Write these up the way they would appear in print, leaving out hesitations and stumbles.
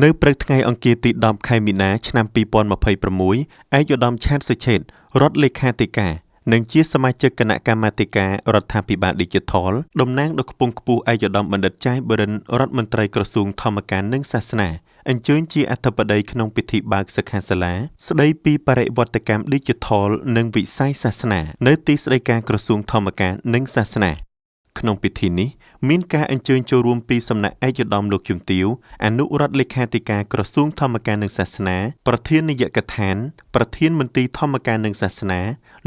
នៅព្រឹកថ្ងៃអង្គារទី10 ខែមីនា ឆ្នាំ 2026 ឯកឧត្តម ឆាត សុឆេត រដ្ឋលេខាធិការ និងជាសមាជិកគណៈកម្មាធិការរដ្ឋាភិបាលឌីជីថល តំណាងដ៏ខ្ពង់ខ្ពស់ឯកឧត្តមបណ្ឌិត ចៃ បរិន រដ្ឋមន្ត្រីក្រសួងធម្មការនិងសាសនា អញ្ជើញជាអធិបតីក្នុងពិធីបើកសិក្ខាសាលា ស្ដីពីបរិវត្តកម្មឌីជីថល និងវិស័យសាសនា នៅទីស្តីការក្រសួងធម្មការនិងសាសនា ក្នុងពិធីនេះ មានការអញ្ជើញចូលរួមពីសំណាក់ឯកឧត្តមលោកជំទាវ អនុរដ្ឋលេខាធិការក្រសួងធម្មការនិងសាសនា ប្រធាននាយកដ្ឋាន ប្រធានមន្ទីរធម្មការនិងសាសនា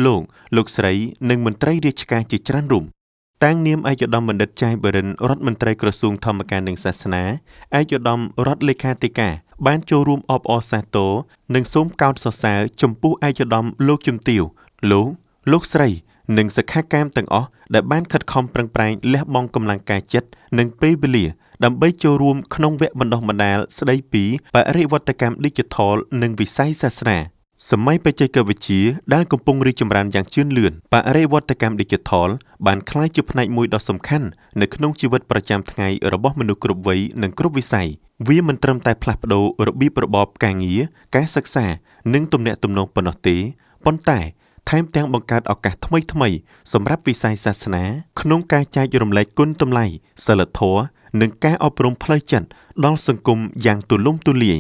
លោកស្រី និងមន្ត្រីរាជការជាច្រើនរូប តាំងនាមឯកឧត្តមបណ្ឌិត ចៃ បរិន រដ្ឋមន្ត្រីក្រសួងធម្មការនិងសាសនា ឯកឧត្តមរដ្ឋលេខាធិការ បានចូលរួមអបអរសាទរ និងសូមកោតសរសើរចំពោះឯកឧត្តមលោកជំទាវ លោកស្រី និងសិក្ខាកាមទាំងអស់ដែលបានខិតខំប្រឹងប្រែងលះបង់កម្លាំងកាយចិត្តនិងពេលវេលាដើម្បីចូលរួមក្នុងវគ្គបណ្ដុះបណ្ដាលស្ដីពីបរិវត្តកម្មឌីជីថលនិងវិស័យសាសនាសម័យបច្ចេកវិទ្យាដែលកំពុងរីកចម្រើនយ៉ាងជឿនលឿនបរិវត្តកម្មឌីជីថលបានក្លាយជាផ្នែកមួយដ៏សំខាន់នៅក្នុងជីវិតប្រចាំថ្ងៃរបស់មនុស្សគ្រប់វ័យនិងគ្រប់វិស័យវាមិនត្រឹមតែផ្លាស់ប្ដូររបៀបរបបការងារការសិក្សានិងទំនាក់ទំនងប៉ុណ្ណោះទេប៉ុន្តែថែមទាំងបង្កើតឱកាសថ្មីៗសម្រាប់វិស័យសាសនាក្នុងការចែករំលែកគុណតម្លៃសីលធម៌និងការអប់រំផ្លូវចិត្តដល់សង្គមយ៉ាងទូលំទូលាយ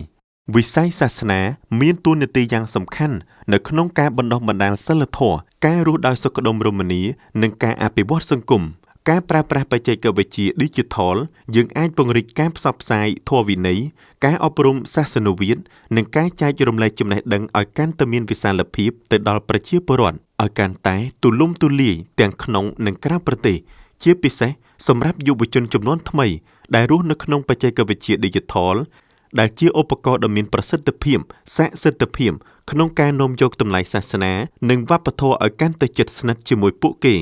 វិស័យសាសនាមានតួនាទីយ៉ាងសំខាន់នៅក្នុងការបណ្ដុះបណ្ដាលសីលធម៌ការរស់ដោយសុខដុមរមនានិងការអភិវឌ្ឍសង្គមការប្រើប្រាស់បច្ចេកវិទ្យាឌីជីថលយើងអាចពង្រីកការផ្សព្វផ្សាយធម៌វិន័យការអប់រំសាសនវិទ្យានិងការចែករំលែកចំណេះដឹងឲ្យកាន់តែមានវិសាលភាពទៅដល់ប្រជាពលរដ្ឋឲ្យកាន់តែទូលំទូលាយទាំងក្នុងនិងក្រៅប្រទេសជាពិសេសសម្រាប់យុវជនជំនាន់ថ្មីដែលរស់នៅក្នុងបច្ចេកវិទ្យាឌីជីថលដែលជាឧបករណ៍ដ៏មានប្រសិទ្ធភាពស័ក្តិសិទ្ធិភាពក្នុងការនាំយកតម្លៃសាសនានិងវប្បធម៌ឲ្យកាន់តែជិតស្និទ្ធជាមួយពួកគេ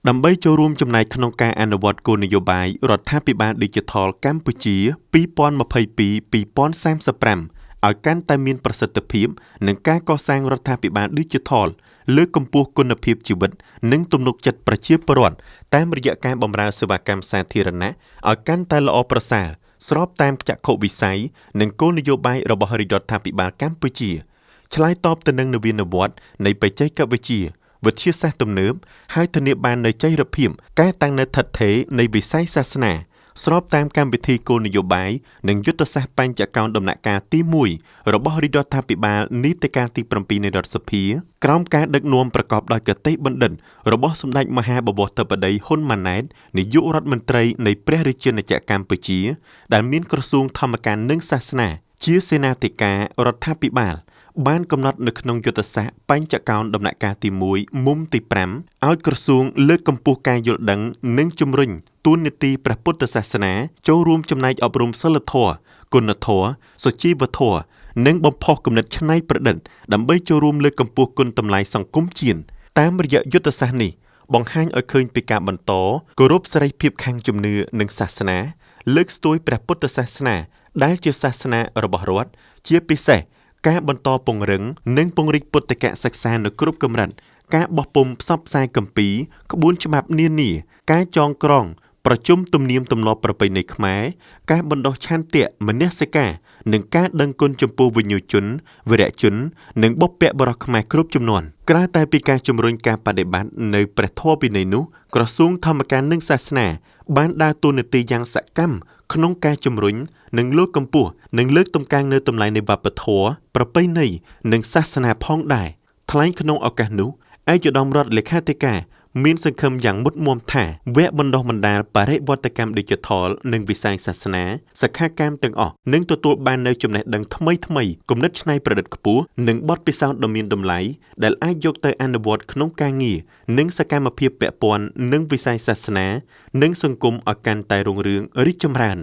ដើម្បីចូលរួមចំណែកក្នុងការអនុវត្តគោលនយោបាយរដ្ឋាភិបាលឌីជីថលកម្ពុជា2022-2035ឲ្យកាន់តែមានប្រសិទ្ធភាពនិងការកសាងរដ្ឋាភិបាលឌីជីថលលើកកម្ពស់គុណភាពជីវិតនិងទំនុកចិត្តប្រជាពលរដ្ឋតាមរយៈការបម្រើសេវាកម្មសាធារណៈឲ្យកាន់តែល្អប្រសើរស្របតាមចក្ខុវិស័យនិងគោលនយោបាយរបស់រាជរដ្ឋាភិបាលកម្ពុជាឆ្លើយតបទៅនឹងនវានុវត្តន៍នៃបច្ចេកវិទ្យាវិទ្យាសាស្ត្រទំនើបហើយធានាបាននូវចីរភាពការតាំងនៅឋិតថេរនៃវិស័យសាសនាស្របតាមកម្មវិធីគោលនយោបាយនិងយុទ្ធសាស្ត្របញ្ចកោណដំណាក់កាលទី1របស់រាជរដ្ឋាភិបាលនីតិកាលទី7នៃរដ្ឋសភាក្រោមការដឹកនាំប្រកបដោយគតិបណ្ឌិតរបស់សម្ដេចមហាបវរធិបតីហ៊ុនម៉ាណែតនាយករដ្ឋមន្ត្រីនៃព្រះរាជាណាចក្រកម្ពុជាដែលមានក្រសួងធម្មការនិងសាសនាជាសេនាធិការរដ្ឋាភិបាលបានកំណត់នៅក្នុងយុទ្ធសាស្ត្របញ្ចកោណដំណាក់កាលទី1មុំទី5ឲ្យក្រសួងលើកកម្ពស់ការយល់ដឹងនិងជំរុញតួនាទីព្រះពុទ្ធសាសនាចូលរួមចំណែកអប់រំសីលធម៌គុណធម៌សុជីវធម៌និងបំផុសគំនិតច្នៃប្រឌិតដើម្បីចូលរួមលើកកម្ពស់គុណតម្លៃសង្គមជាតិតាមរយៈយុទ្ធសាស្ត្រនេះបង្ហាញឲ្យឃើញពីការបន្តគោរពសេរីភាពខាងជំនឿនិងសាសនាលើកស្ទួយព្រះពុទ្ធសាសនាដែលជាសាសនារបស់រដ្ឋជាពិសេសការបន្តពង្រឹងនិងពង្រីកពុទ្ធិកសិក្សានៅគ្រប់កម្រិតការបោះពុម្ពផ្សព្វផ្សាយគម្ពីរក្បួនច្បាប់នានាការចងក្រងប្រជុំទំនៀមទម្លាប់ប្រពៃណីខ្មែរការបណ្ដុះឆន្ទៈមនសិការនិងការដឹងគុណចំពោះវិញ្ញាជនវីរជននិងបុព្វបុរសខ្មែរគ្រប់ជំនាន់ក្រៅតែពីការជំរុញការបដិបត្តិនៅព្រះធម៌វិន័យនោះក្រសួងធម្មការនិងសាសនាបានដើរតួនាទីយ៉ាងសកម្មក្នុងការជំរុញនិងលើកកម្ពស់និងលើកតម្កើងនៅតម្លៃនៃវប្បធម៌ប្រពៃណីនិងសាសនាផងដែរថ្លែងក្នុងឱកាសនោះឯកឧត្តមរដ្ឋលេខាធិការមានសង្ឃឹមយ៉ាងមុតមាំថាវគ្គបណ្ដុះបណ្ដាលបរិវត្តកម្មឌីជីថលនិងវិស័យសាសនាសិក្ខាកាមទាំងអស់នឹងទទួលបាននូវចំណេះដឹងថ្មីៗគំនិតច្នៃប្រឌិតខ្ពស់និងបទពិសោធន៍ដ៏មានតម្លៃដែលអាចយកទៅអនុវត្តក្នុងការងារនិងសកម្មភាពពាក់ព័ន្ធនឹងវិស័យសាសនានិងសង្គមឲ្យកាន់តែរុងរឿងរីកចម្រើន